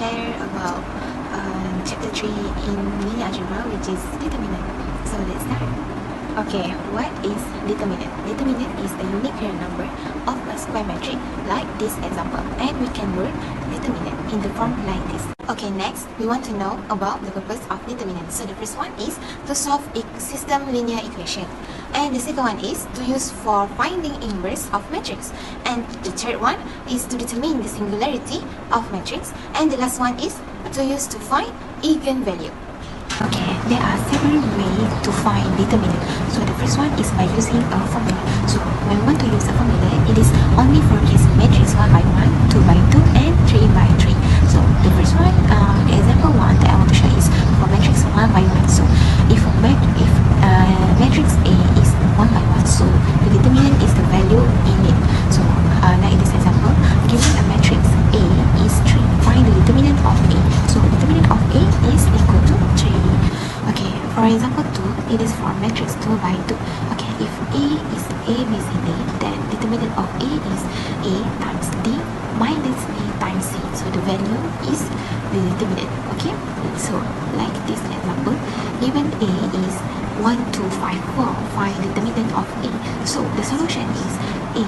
share about chapter 3 in linear algebra, which is determinant. So let's start. Okay, what is determinant? Determinant is a unique real number of a square matrix like this example, and we can write determinant in the form like this. Okay, next we want to know about the purpose of determinant. So the first one is to solve a system linear equation, and the second one is to use for finding inverse of matrix, and the third one is to determine the singularity of matrix, and the last one is to use to find eigenvalue. Okay, there are several ways to find determinant. So the first one is by using a formula. So when we want to use a formula, it is only for this matrix 1 by 1, 2 by 2, and 3 by 3. So the first one, the example one that I want to show is for matrix 1 by 1. So if matrix A is 1 by 1, so the determinant is the value in it. So like in this example, given a matrix A is 3, find the determinant of A. So determinant of A is equal to 3. Okay, for example 2, it is for matrix 2 by 2. Okay, if A is A, B, C, D, then determinant of A is A times D minus B times C. So the value is the determinant. Okay, so like this example, given A is 1, 2, 5, 4, find determinant of A. So the solution is A,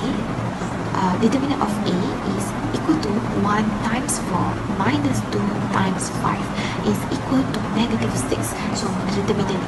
determinant of A is equal to 1 times 4 minus 2 times 5 is equal to negative 6. So the determinant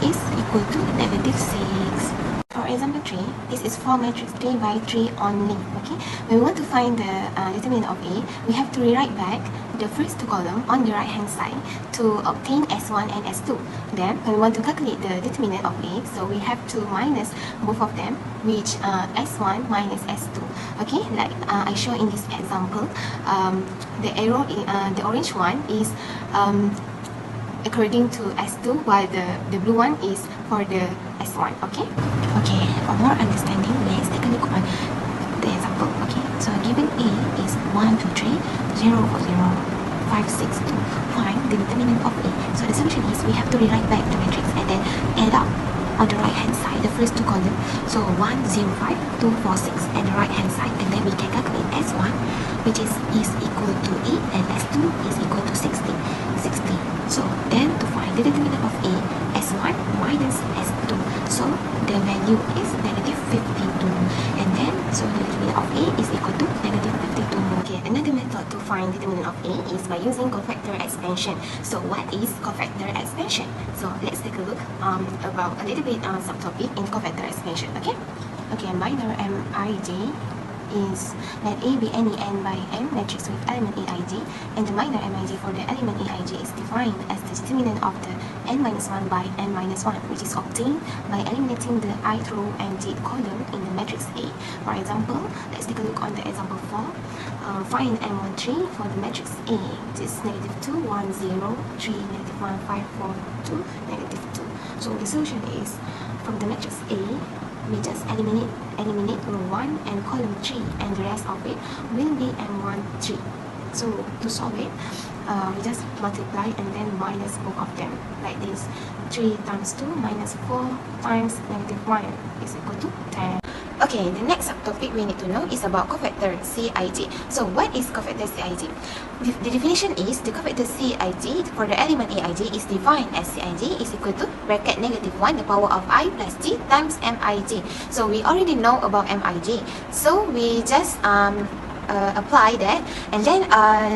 is equal to negative 6. For example 3, this is for matrix 3 by 3 only. Okay, when we want to find the determinant of A, we have to rewrite back the first two columns on the right hand side to obtain S1 and S2. Then when we want to calculate the determinant of A, so we have to minus both of them, which S1 minus S2. Okay, like I show in this example, the arrow in the orange one is according to S2, while the blue one is for the S1. Okay, for more understanding, let's take a look on the example. Okay, so given A is 1, 2, 3, 0, 0, 5, 6, 2, find the determinant of A. So the solution is we have to rewrite back the matrix and then add up on the right hand side the first two columns. So 1, 0, 5, 2, 4, 6 and the right hand side, and then we can calculate S1, which is equal to A, and S2 is equal to 60. So then to find the determinant of A, S1 minus S2. So the value is negative 52, and then so the determinant of A is equal to negative 52. Okay, another method to find determinant of A is by using cofactor expansion. So what is cofactor expansion? So let's take a look about a little bit subtopic in cofactor expansion. Okay, minor Mij is let A be any n by n matrix with element Aij, and the minor Mij for the element Aij is defined as the determinant of the n-1 by n-1, which is obtained by eliminating the ith row and jth column in the matrix A. For example, let's take a look on the example 4. Find n13 for the matrix A. This is negative 2, 1, 0, 3, negative 1, 5, 4, 2, negative 2. So the solution is from the matrix A, we just eliminate row 1 and column 3, and the rest of it will be n1, 3. So to solve it, we just multiply and then minus both of them like this. 3 times 2 minus 4 times negative 1 is equal to 10. Okay, the next subtopic we need to know is about cofactor Cij. So what is cofactor Cij? The definition is the cofactor Cij for the element Aij is defined as Cij is equal to bracket negative 1 the power of I plus j times Mij. So we already know about Mij. So we just apply that, and then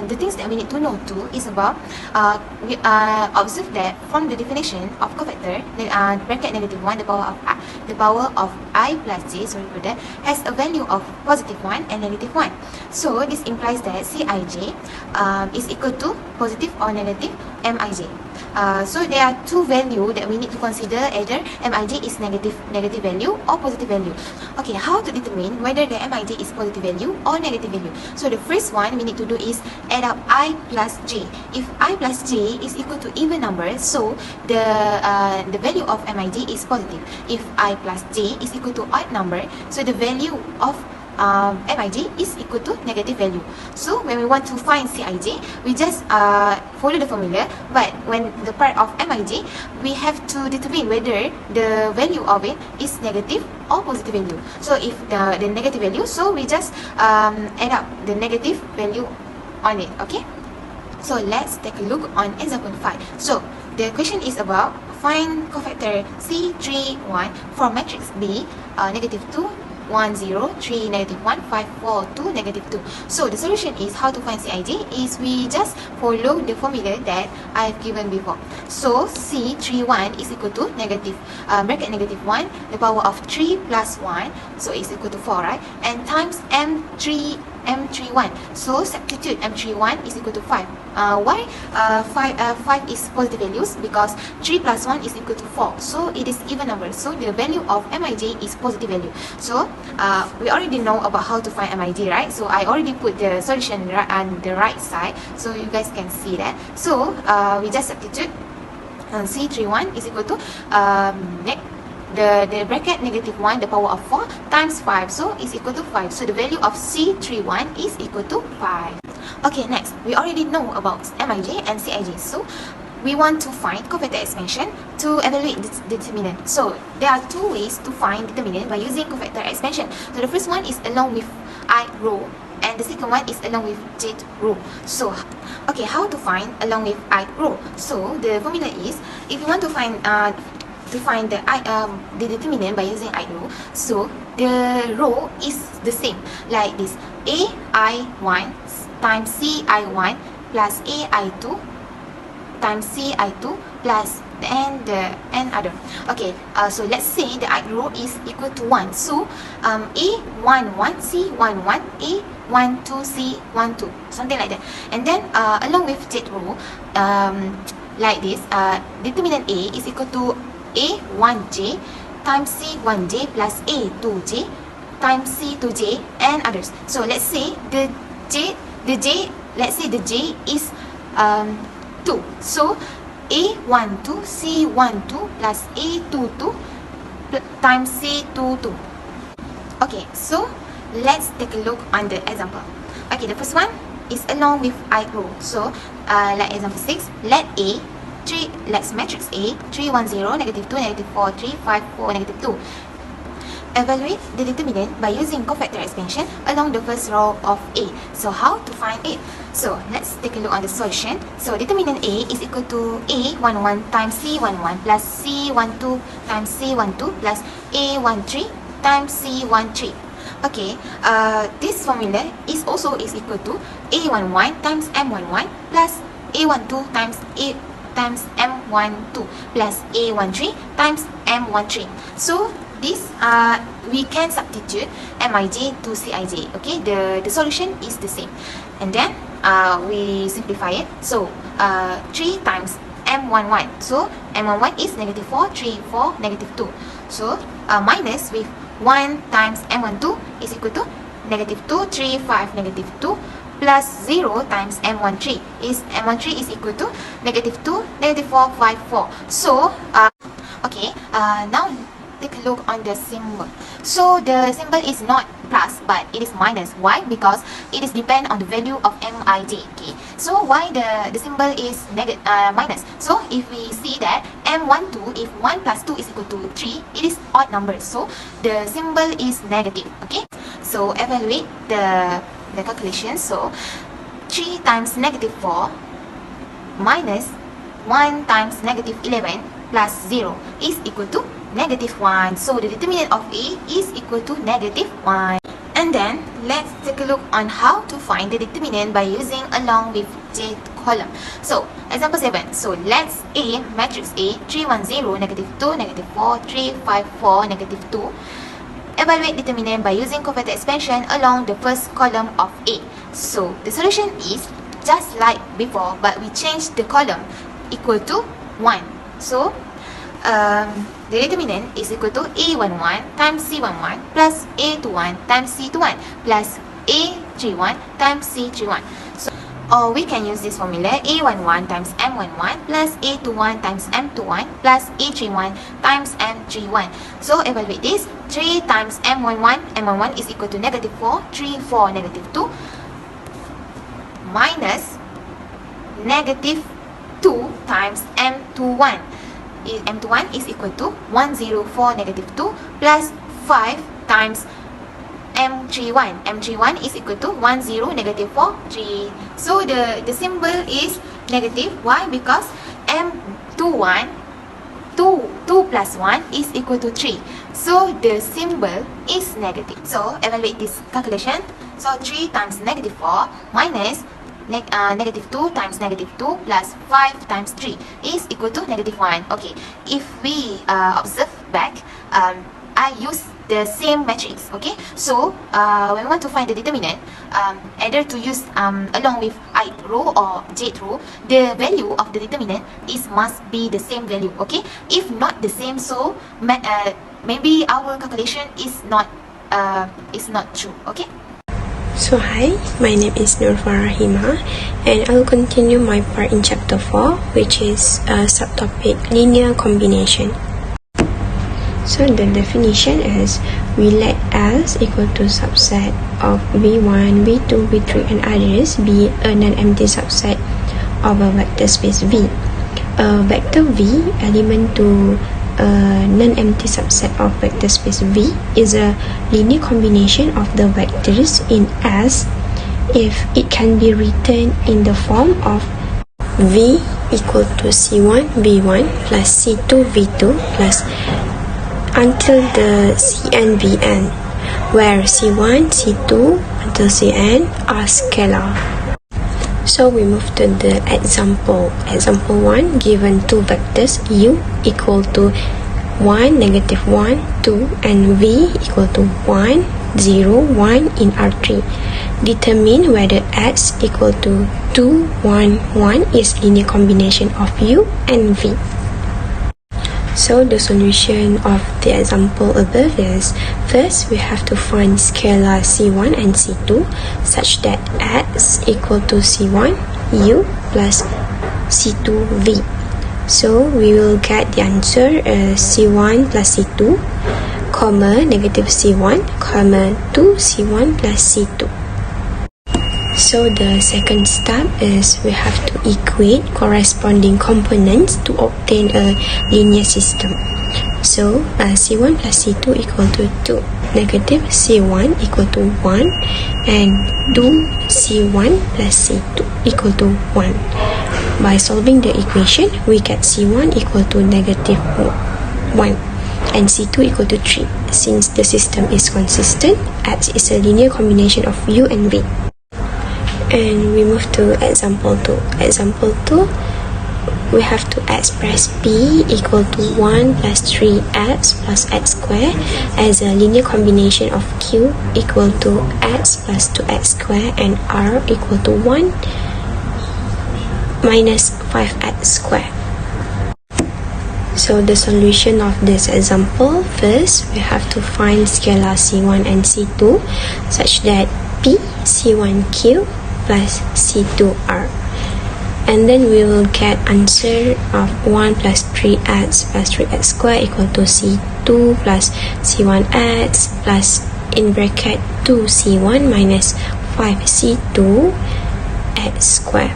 the things that we need to know too is about we observe that from the definition of cofactor, bracket negative 1 the power of I plus j, sorry for that, has a value of positive 1 and negative 1. So this implies that Cij is equal to positive or negative Mij. So there are two values that we need to consider, either Mij is negative value or positive value. Okay, how to determine whether the Mij is positive value or negative value? So the first one we need to do is add up I plus j. If I plus j is equal to even number, so the value of Mij is positive. If I plus j is equal to odd number, so the value of Mij is equal to negative value. So when we want to find Cij, we just follow the formula, but when the part of Mij, we have to determine whether the value of it is negative or positive value. So if the negative value, so we just add up the negative value on it. Okay, so let's take a look on example 5. So the question is about find cofactor C31 for matrix B, negative 2, 1, 0, 3, negative 1, 5, 4, 2, negative 2. So the solution is how to find Cij is we just follow the formula that I've given before. So C31 is equal to negative, bracket negative 1, the power of 3 plus 1, so it's equal to 4, right? And times M31. So substitute M31 is equal to 5. Why 5 is positive values? Because 3 plus 1 is equal to 4. So it is even number. So the value of Mij is positive value. So we already know about how to find Mij, right? So I already put the solution on the right side, so you guys can see that. So we just substitute C31 is equal to the bracket negative 1, the power of 4 times 5, so is equal to 5. So the value of C31 is equal to 5. Okay, next, we already know about Mij and Cij. So we want to find cofactor expansion to evaluate the determinant. So there are two ways to find determinant by using cofactor expansion. So the first one is along with I row, and the second one is along with j row. So okay, how to find along with I row? So the formula is, if you want to find the determinant by using I row, so the row is the same like this: ai1 times ci1 plus ai2 times ci2 plus and other. Okay, so let's say the I row is equal to 1. So a11 c11 a12 c12, something like that. And then along with j row, like this, determinant A is equal to a1j times c1j plus a2j times c2j and others. So let's say the j is 2. So a12 c12 plus a22 times c22. Okay, so let's take a look on the example. Okay, the first one is along with I row. So like example 6, let A 3, let's matrix A 3, 1, 0, negative 2, negative 4, 3, 5, 4, negative 2. Evaluate the determinant by using cofactor expansion along the first row of A. So how to find it? So let's take a look on the solution. So determinant A is equal to A11 times C11 plus C12 times C12 plus A13 times C13. Okay, this formula is also equal to A11 times M11 plus A12 times M12 plus A13 times M13. So this we can substitute Mij to Cij. Okay, the solution is the same, and then we simplify it. So 3 times M11, so M11 is negative 4, 3, 4, negative 2. So minus with 1 times M12 is equal to negative 2, 3, 5, negative 2 plus 0 times M13 is equal to negative 2, negative 4, 5, 4. So okay, now take a look on the symbol. So the symbol is not plus but it is minus. Why? Because it is depend on the value of Mij. Okay, so why the symbol is minus? So if we see that M12, if 1 plus 2 is equal to 3, it is odd number, so the symbol is negative. Okay, so evaluate the calculation. So 3 times negative 4 minus 1 times negative 11 plus 0 is equal to negative 1. So the determinant of A is equal to negative 1. And then let's take a look on how to find the determinant by using along with j column. So example 7. So let's A matrix A 3, 1, 0, negative 2, negative 4, 3, 5, 4, negative 2. Evaluate determinant by using cofactor expansion along the first column of A. So the solution is just like before, but we change the column equal to 1. So the determinant is equal to A11 times C11 plus A21 times C21 plus A31 times C31. So, or we can use this formula: A11 times M11 plus A21 times M21 plus A31 times M31. So evaluate this. 3 times M11 is equal to negative 4, 3, 4, negative 2 minus negative 2 times M21. M21 is equal to 104 negative 2 plus 5 times M31. M31 is equal to 1, 0, negative 4, 3. So the symbol is negative. Why? Because M21, 2 plus 1 is equal to 3. So the symbol is negative. So evaluate this calculation. So 3 times negative 4 minus negative 2 times negative 2 plus 5 times 3 is equal to negative 1. Okay, if we observe back, I use the same matrix. Okay, so when we want to find the determinant, either to use along with ith row or jth row, the value of the determinant must be the same value. Okay, if not the same, so maybe our calculation is not true. Okay. So hi, my name is Nurfarahima, and I'll continue my part in chapter 4, which is subtopic linear combination. So the definition is, we let S equal to subset of V1, V2, V3 and others be a non-empty subset of a vector space V. A vector V element to a non-empty subset of vector space V is a linear combination of the vectors in S if it can be written in the form of V equal to C1 V1 plus C2 V2 plus until the Cn Vn, where C1, C2 until Cn are scalar. So we move to the example. Example 1, given two vectors u equal to 1, negative 1, 2 and v equal to 1, 0, 1 in R3. Determine whether x equal to 2, 1, 1 is linear combination of u and v. So the solution of the example above is, first we have to find scalar C1 and C2 such that x equal to C1 u plus C2 v. So we will get the answer as C1 plus C2, comma negative C1, comma 2 C1 plus C2. So the second step is we have to equate corresponding components to obtain a linear system. So C1 plus C2 equal to 2, negative C1 equal to 1 and 2 C1 plus C2 equal to 1. By solving the equation, we get C1 equal to negative 1 and C2 equal to 3. Since the system is consistent, X is a linear combination of U and V. And we move to example 2. Example 2, we have to express P equal to 1 plus 3x plus x squared as a linear combination of Q equal to x plus 2x squared and R equal to 1 minus 5x squared. So the solution of this example, first we have to find scalar C1 and C2 such that P C1Q plus C2R, and then we will get answer of 1 plus 3x plus 3x squared equal to C2 plus C1x plus in bracket 2C1 minus 5C2 x squared.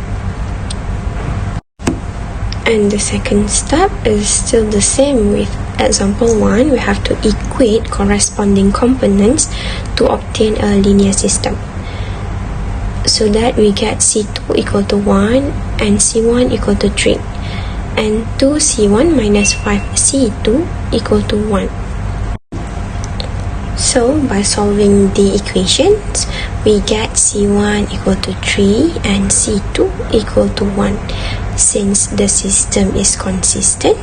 And the second step is still the same with example 1. We have to equate corresponding components to obtain a linear system, so that we get C2 equal to 1 and C1 equal to 3 and 2C1 minus 5C2 equal to 1. So by solving the equations, we get C1 equal to 3 and C2 equal to 1. Since the system is consistent,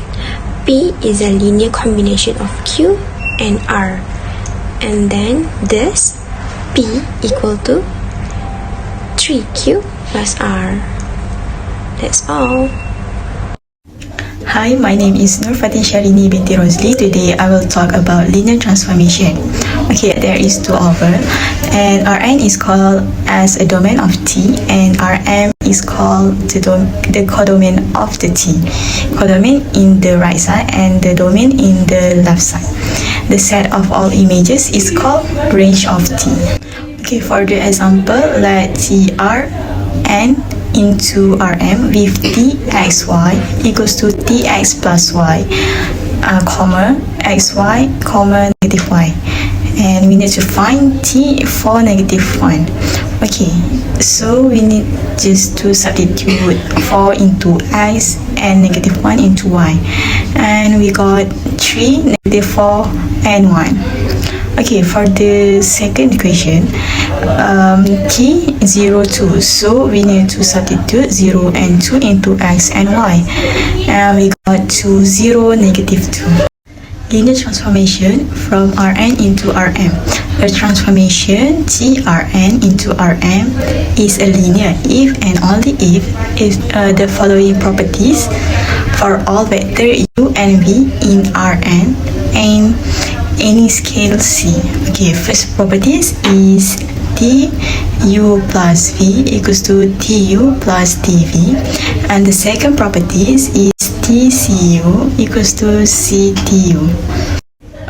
P is a linear combination of Q and R, and then thus P equal to 3Q plus R. That's all. Hi, my name is Nurfati Sharini binti Rosli. Today I will talk about linear transformation. Okay, there is two over, and Rn is called as a domain of T, and Rm is called the codomain of the T. Codomain in the right side and the domain in the left side. The set of all images is called range of T. Okay, for the example, let Trn into Rm with Txy equals to Tx plus y, comma xy, comma negative y. And we need to find t for negative 1. Okay, so we need just to substitute 4 into x and negative 1 into y, and we got 3, negative 4 and 1. Okay, for the second equation, t 0, 2, so we need to substitute 0 and 2 into x and y, and we got 2, 0, negative 2. Linear transformation from Rn into Rm. A transformation Trn into Rm is a linear if and only if the following properties for all vector u and v in Rn and any scale c. Okay, first properties is tu plus v equals to tu plus tv, and the second properties is tcu equals to ctu.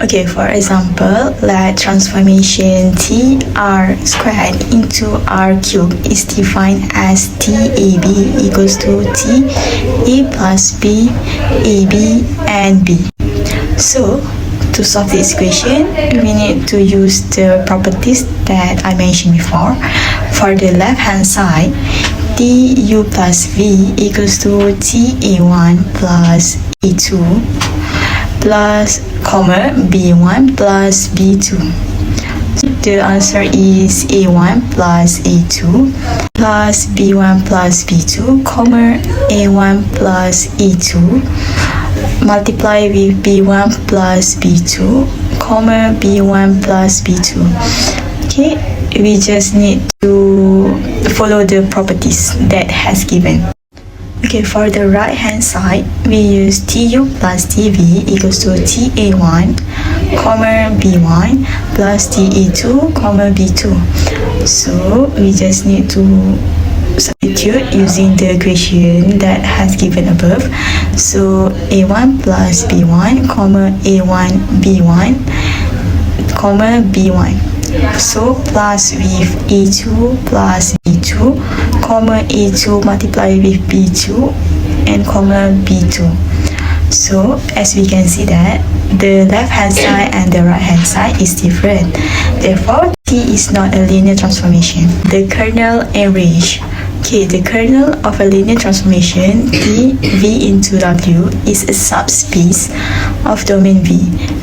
Okay, for example, let transformation tr squared into r cubed is defined as tab equals to t a plus b, ab and b. So to solve this equation, we need to use the properties that I mentioned before. For the left hand side, du plus v equals to ta1 plus a2 plus comma b1 plus b2. The answer is a1 plus a2 plus b1 plus b2 comma a1 plus a2 multiply with b1 plus b2 comma b1 plus b2. Okay, we just need to follow the properties that has given. Okay, for the right hand side, we use tu plus tv equals to ta1 comma b1 plus ta2 comma b2. So we just need to substitute using the equation that has given above. So a1 plus b1 comma a1 b1 comma b1. So plus with a2 plus b2 comma a2 multiply with b2 and comma b2. So as we can see that the left hand side and the right hand side is different. Therefore, t is not a linear transformation. The kernel and range. Okay, the kernel of a linear transformation t v into w is a subspace of domain v.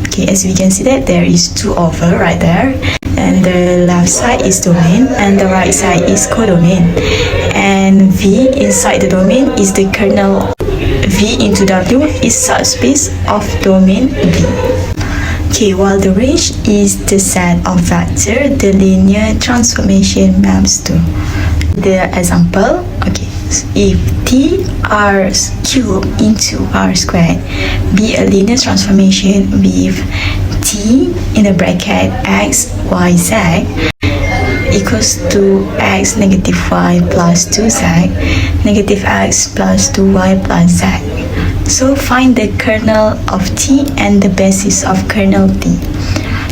Okay, as we can see that there is 2 over right there, and the left side is domain and the right side is codomain, and v inside the domain is the kernel. V into w is subspace of domain v. Okay, while the range is the set of vector the linear transformation maps to. The example, okay, if t r cubed into r squared be a linear transformation with t in the bracket x, y, z equals to x negative y plus 2z negative x plus 2y plus z. So find the kernel of t and the basis of kernel t.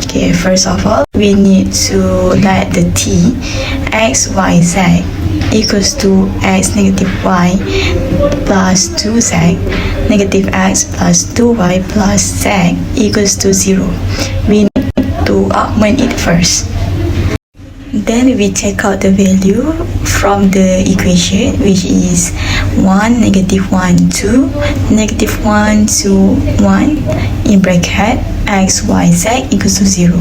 Okay, first of all, we need to let the t x, y, z equals to x negative y plus 2z negative x plus 2y plus z equals to 0. We need to augment it first. Then we take out the value from the equation, which is 1, negative 1, 2, negative 1, 2, 1 in bracket x, y, z equals to 0.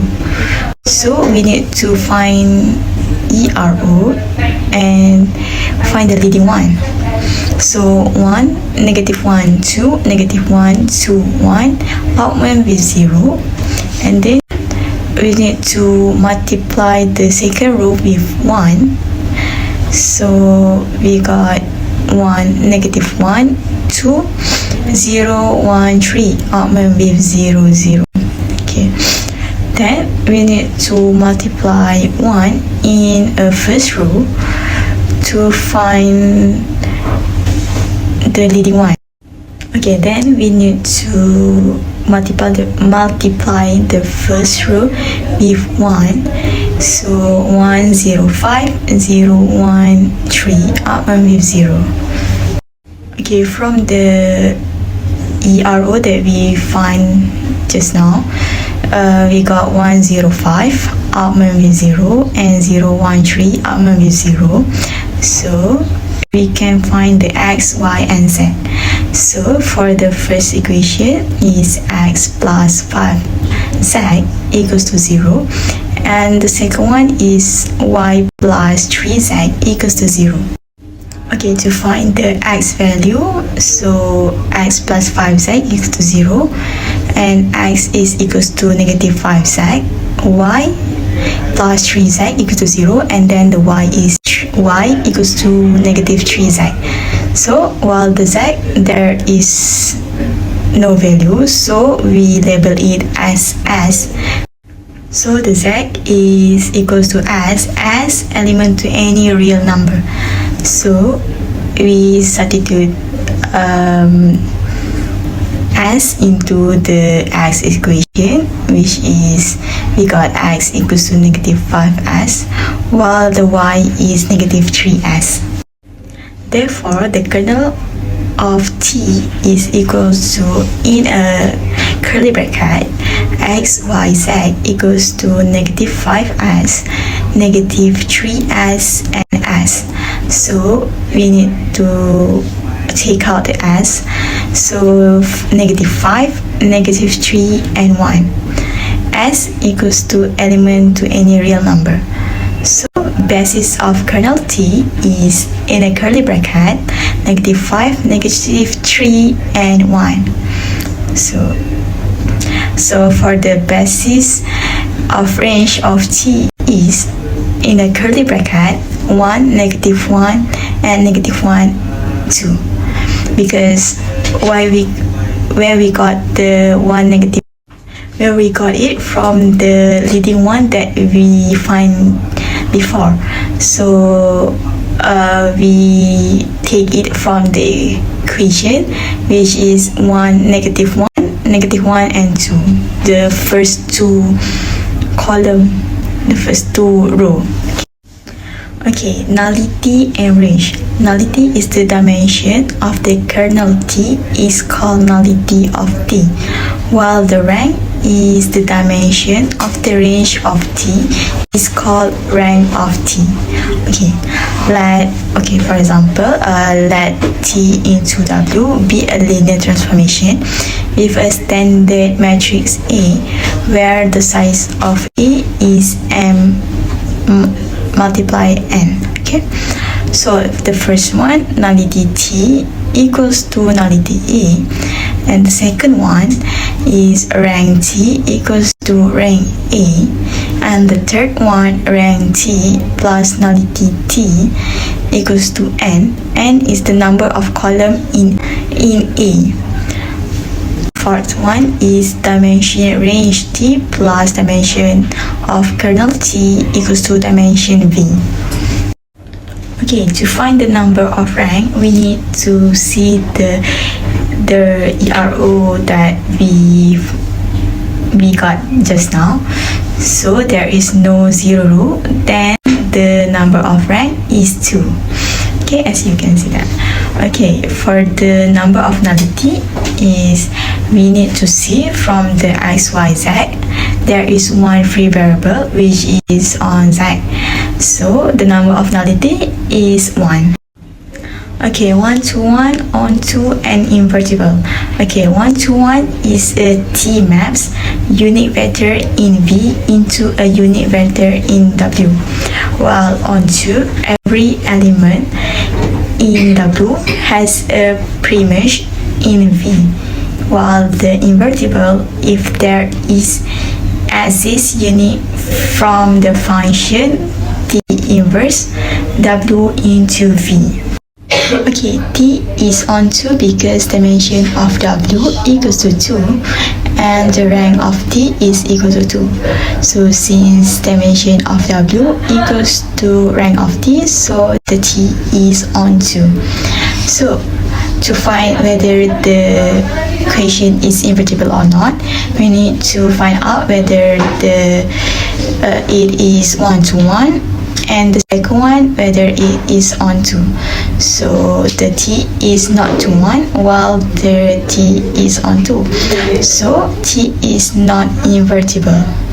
So we need to find ERO and find the leading one. So 1, negative 1, 2, negative 1, 2, 1 augment with 0, and then we need to multiply the second row with 1. So we got 1, negative 1, 2, 0, 1, 3 augment with 0, 0. Okay, then we need to multiply 1 in a first row to find the leading one. Okay, then we need to multiply the first row with 1. So 1, 0, 5, 0, 1, 3 augment with 0. Okay, from the ERO that we find just now, we got 105 augment with 0 and 013 augment with 0. So we can find the x, y, and z. So for the first equation is x plus 5z equals to 0, and the second one is y plus 3z equals to 0. Okay, to find the x value, so x plus 5z equals to 0, and x is equals to negative 5z, y plus 3z equals to 0, and then the y equals to negative 3z. So while the z, there is no value, so we label it as s. So the z is equals to s as element to any real number. So we substitute s into the x equation, which is we got x equals to negative 5s, while the y is negative 3s. Therefore, the kernel of t is equals to, in a curly bracket, x, y, z equals to negative 5s, negative 3s, and s. So we need to take out the s. So negative 5, negative 3, and 1. S equals to element to any real number. So basis of kernel t is, in a curly bracket, negative 5, negative 3, and 1. So for the basis of range of t is, in a curly bracket, 1, negative 1, and negative 1, 2. Because where we got the 1 negative, where we got it from the leading one that we find before. So we take it from the equation, which is 1, negative 1, negative 1, and 2. The first two column, the first two row. Okay, nullity and range. Nullity is the dimension of the kernel t is called nullity of t, while the rank is the dimension of the range of t is called rank of t. Okay, for example, let t into W be a linear transformation with a standard matrix A, where the size of A is m multiply n. Okay, so the first one, nullity t equals to nullity A, and the second one is rank t equals to rank A, and the third one, rank t plus nullity t equals to n. N is the number of column in A. Fourth one is dimension range t plus dimension of kernel t equals to dimension v. Okay, to find the number of rank, we need to see the ERO that we got just now. So there is no zero row, then the number of rank is 2. Okay, as you can see that. Okay, for the number of nullity is, we need to see from the x, y, z, there is one free variable which is on z. So the number of nullity is 1. Okay, 1 to 1, on to, and invertible. Okay, 1 to 1 is a t maps unique vector in V into a unique vector in W, while on to, every element in W has a premesh in V, while the invertible, if there is exists unique from the function t inverse W into V. Okay, t is on 2 because dimension of W equals to 2 and the rank of t is equal to 2. So since dimension of W equals to rank of t, so the t is on 2. So to find whether the equation is invertible or not, we need to find out whether it is 1 to 1 and the second one whether it is on 2. So the t is not to 1 while the t is on 2. So t is not invertible.